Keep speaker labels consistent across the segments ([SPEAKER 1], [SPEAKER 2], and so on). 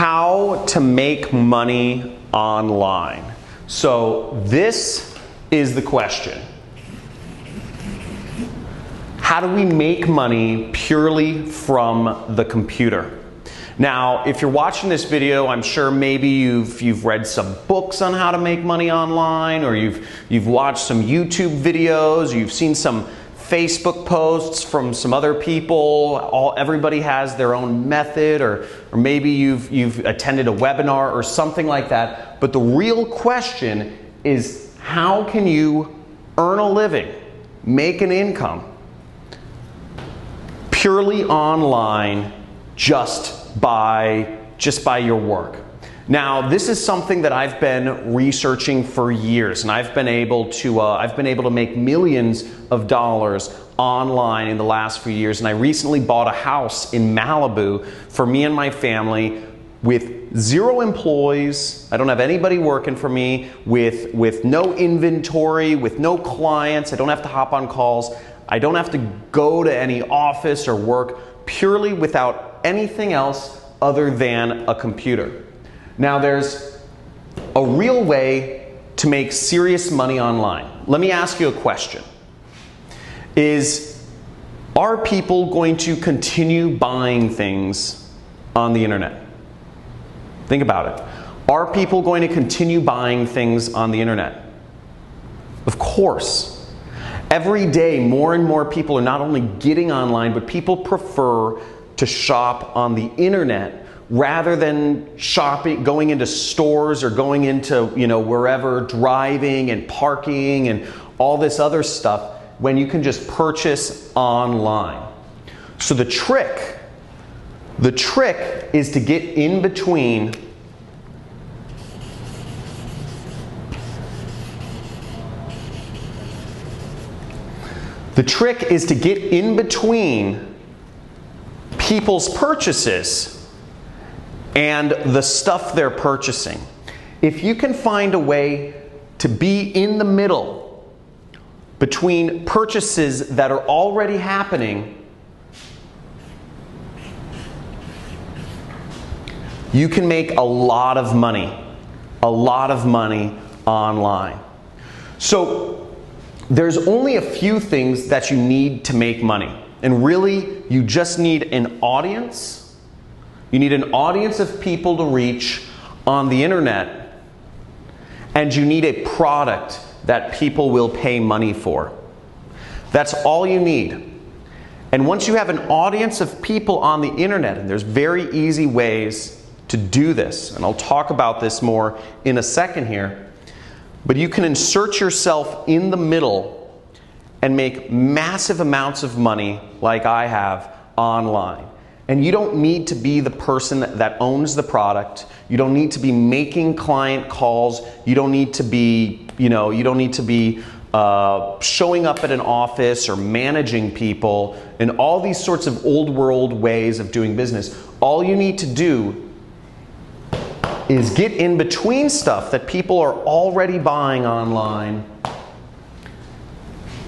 [SPEAKER 1] how to make money online. So this is the question. How do we make money purely from the computer? Now, if you're watching this video, I'm sure maybe you've read some books on how to make money online, or you've watched some YouTube videos, or you've seen some Facebook posts from some other people. Everybody has their own method, or maybe you've attended a webinar or something like that. But the real question is, how can you earn a living, make an income purely online just by your work? Now, this is something that I've been researching for years, and I've been able to make millions of dollars online in the last few years. And I recently bought a house in Malibu for me and my family with 0 employees. I don't have anybody working for me, with no inventory, with no clients. I don't have to hop on calls. I don't have to go to any office or work, purely without anything else other than a computer. Now, there's a real way to make serious money online. Let me ask you a question. Are people going to continue buying things on the internet? Think about it. Are people going to continue buying things on the internet? Of course. Every day, more and more people are not only getting online, but people prefer to shop on the internet rather than going into stores or going into, wherever, driving and parking and all this other stuff, when you can just purchase online. So the trick is to get in between people's purchases and the stuff they're purchasing. If you can find a way to be in the middle between purchases that are already happening, you can make a lot of money online. So there's only a few things that you need to make money. And really, you just need an audience. You need an audience of people to reach on the internet. And you need a product that people will pay money for. That's all you need. And once you have an audience of people on the internet, and there's very easy ways to do this, and I'll talk about this more in a second here, but you can insert yourself in the middle and make massive amounts of money like I have online. And you don't need to be the person that owns the product. You don't need to be making client calls. You don't need to be, showing up at an office or managing people and all these sorts of old world ways of doing business. All you need to do is get in between stuff that people are already buying online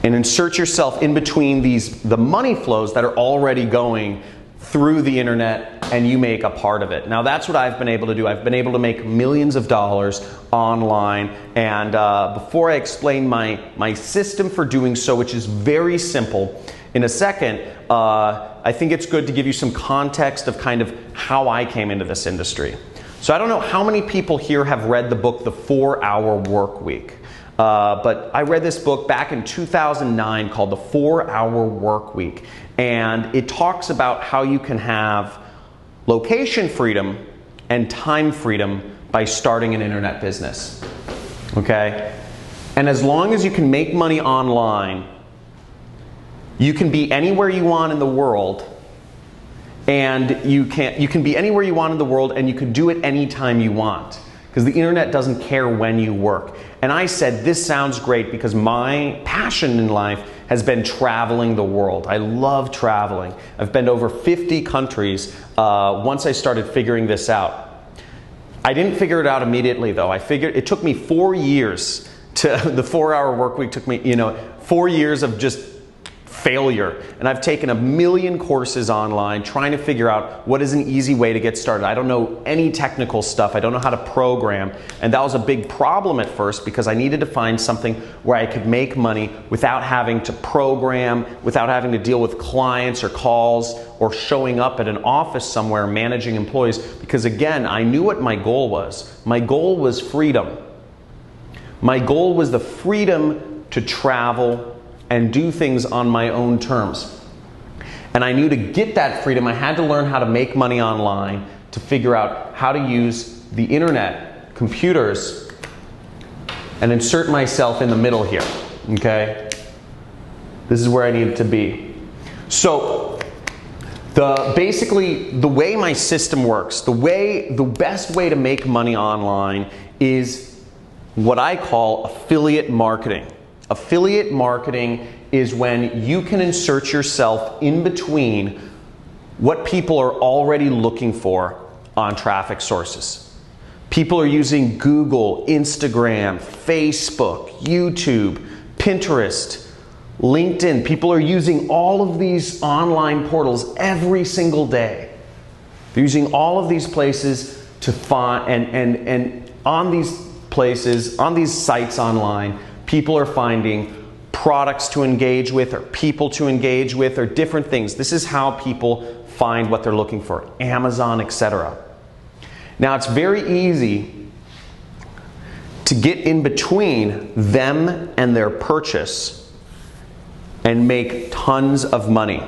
[SPEAKER 1] and insert yourself in between the money flows that are already going through the internet, and you make a part of it. Now, that's what I've been able to do. I've been able to make millions of dollars online, and before I explain my system for doing so, which is very simple, in a second, I think it's good to give you some context of kind of how I came into this industry. So I don't know how many people here have read the book, The 4-Hour Work Week. But I read this book back in 2009 called The 4-Hour Work Week. And it talks about how you can have location freedom and time freedom by starting an internet business. Okay? And as long as you can make money online, you can be anywhere you want in the world. And you can be anywhere you want in the world, and you can do it anytime you want. Because the internet doesn't care when you work. And I said, this sounds great, because my passion in life has been traveling the world. I love traveling. I've been to over 50 countries once I started figuring this out. I didn't figure it out immediately, though. It took me 4 years the 4-Hour Work Week took me, 4 years of just failure. And I've taken a million courses online trying to figure out what is an easy way to get started. I don't know any technical stuff. I don't know how to program. And that was a big problem at first because I needed to find something where I could make money without having to program, without having to deal with clients or calls or showing up at an office somewhere managing employees. Because again, I knew what my goal was. My goal was freedom. My goal was the freedom to travel and do things on my own terms. And I knew to get that freedom, I had to learn how to make money online, to figure out how to use the internet, computers, and insert myself in the middle here, okay? This is where I needed to be. So, basically, the way my system works, the best way to make money online is what I call affiliate marketing. Affiliate marketing is when you can insert yourself in between what people are already looking for on traffic sources. People are using Google, Instagram, Facebook, YouTube, Pinterest, LinkedIn. People are using all of these online portals every single day. They're using all of these places to find, and on these places, on these sites online, people are finding products to engage with or people to engage with or different things. This is how people find what they're looking for. Amazon, etc. Now it's very easy to get in between them and their purchase and make tons of money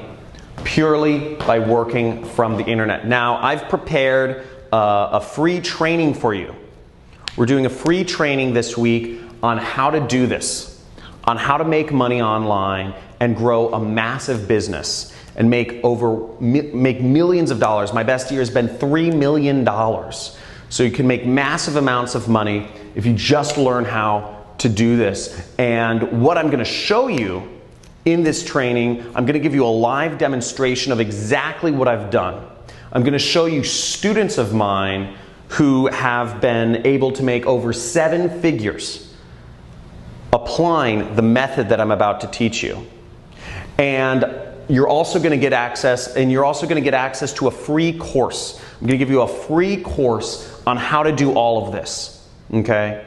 [SPEAKER 1] purely by working from the internet. Now I've prepared a free training for you. We're doing a free training this week on how to do this, on how to make money online and grow a massive business and make millions of dollars. My best year has been $3 million. So you can make massive amounts of money if you just learn how to do this. And what I'm going to show you in this training, I'm going to give you a live demonstration of exactly what I've done. I'm going to show you students of mine who have been able to make over 7 figures applying the method that I'm about to teach you. And you're also going to get access, to a free course. I'm going to give you a free course on how to do all of this, okay?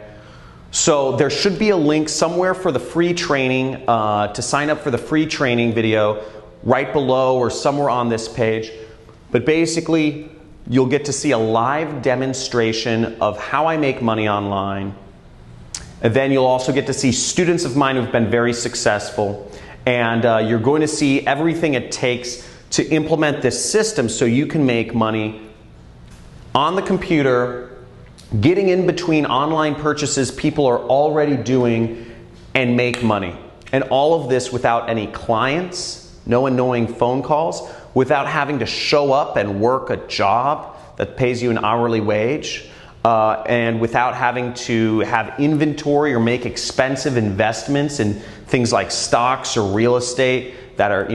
[SPEAKER 1] So there should be a link somewhere for the free training, to sign up for the free training video right below or somewhere on this page. But basically, you'll get to see a live demonstration of how I make money online. And then you'll also get to see students of mine who've been very successful. And you're going to see everything it takes to implement this system so you can make money on the computer, getting in between online purchases people are already doing and make money. And all of this without any clients, no annoying phone calls, without having to show up and work a job that pays you an hourly wage. And without having to have inventory or make expensive investments in things like stocks or real estate that are,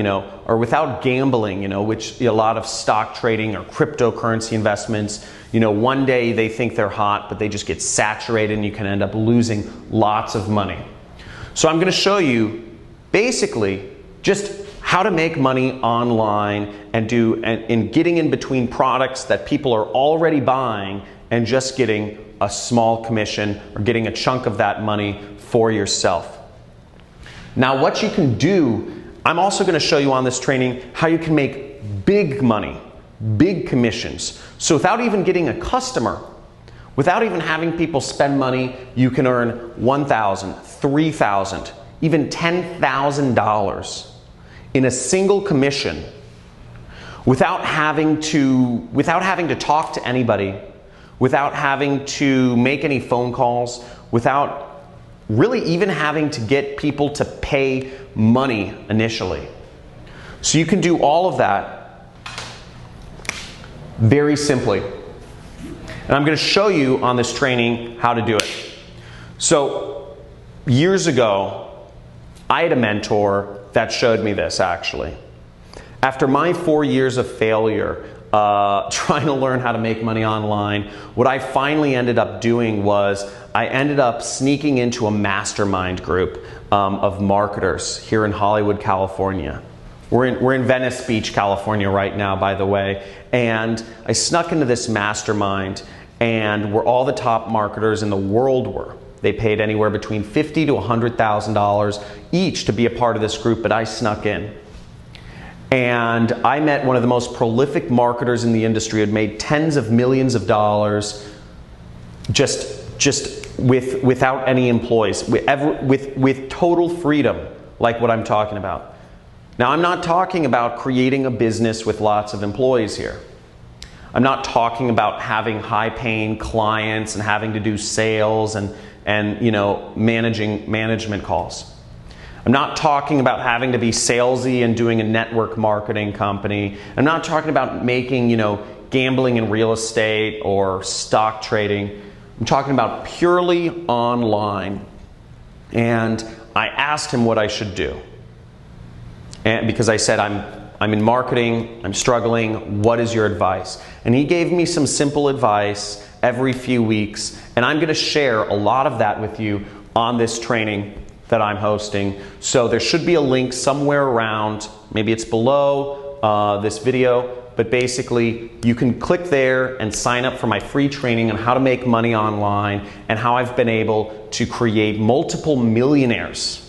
[SPEAKER 1] or without gambling, which a lot of stock trading or cryptocurrency investments, one day they think they're hot, but they just get saturated and you can end up losing lots of money. So I'm going to show you basically just how to make money online and getting in between products that people are already buying and just getting a small commission or getting a chunk of that money for yourself. Now what you can do, I'm also going to show you on this training how you can make big money, big commissions. So without even getting a customer, without even having people spend money, you can earn $1,000, $3,000, even $10,000 in a single commission without having to talk to anybody, without having to make any phone calls, without really even having to get people to pay money initially. So you can do all of that very simply. And I'm going to show you on this training how to do it. So years ago, I had a mentor that showed me this actually. After my 4 years of failure, trying to learn how to make money online. What I finally ended up doing was I ended up sneaking into a mastermind group of marketers here in Hollywood, California. We're in Venice Beach, California right now, by the way, and I snuck into this mastermind, and where all the top marketers in the world were. They paid anywhere between $50,000 to $100,000 each to be a part of this group, but I snuck in. And I met one of the most prolific marketers in the industry who had made tens of millions of dollars without any employees, with total freedom, like what I'm talking about. Now, I'm not talking about creating a business with lots of employees here. I'm not talking about having high-paying clients and having to do sales and management calls. I'm not talking about having to be salesy and doing a network marketing company. I'm not talking about making, gambling in real estate or stock trading. I'm talking about purely online. And I asked him what I should do. And because I said, I'm in marketing, I'm struggling, what is your advice? And he gave me some simple advice every few weeks, and I'm gonna share a lot of that with you on this training that I'm hosting. So there should be a link somewhere around, maybe it's below this video, but basically you can click there and sign up for my free training on how to make money online and how I've been able to create multiple millionaires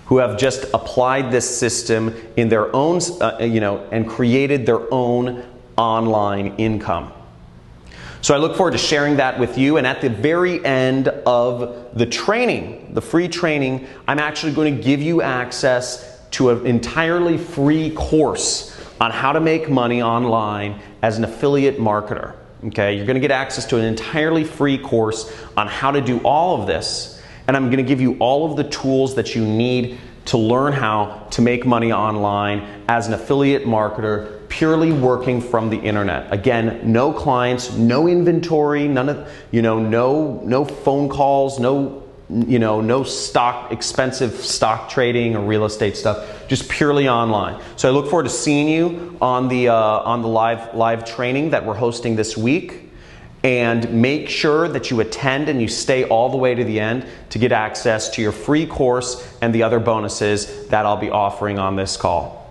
[SPEAKER 1] who have just applied this system in their own, and created their own online income. So I look forward to sharing that with you, and at the very end of the training, the free training, I'm actually going to give you access to an entirely free course on how to make money online as an affiliate marketer. Okay, you're going to get access to an entirely free course on how to do all of this. And I'm going to give you all of the tools that you need to learn how to make money online as an affiliate marketer, purely working from the internet. Again, no clients, no inventory, none of, no phone calls, no expensive stock trading or real estate stuff, just purely online. So I look forward to seeing you on the live training that we're hosting this week. And make sure that you attend and you stay all the way to the end to get access to your free course and the other bonuses that I'll be offering on this call.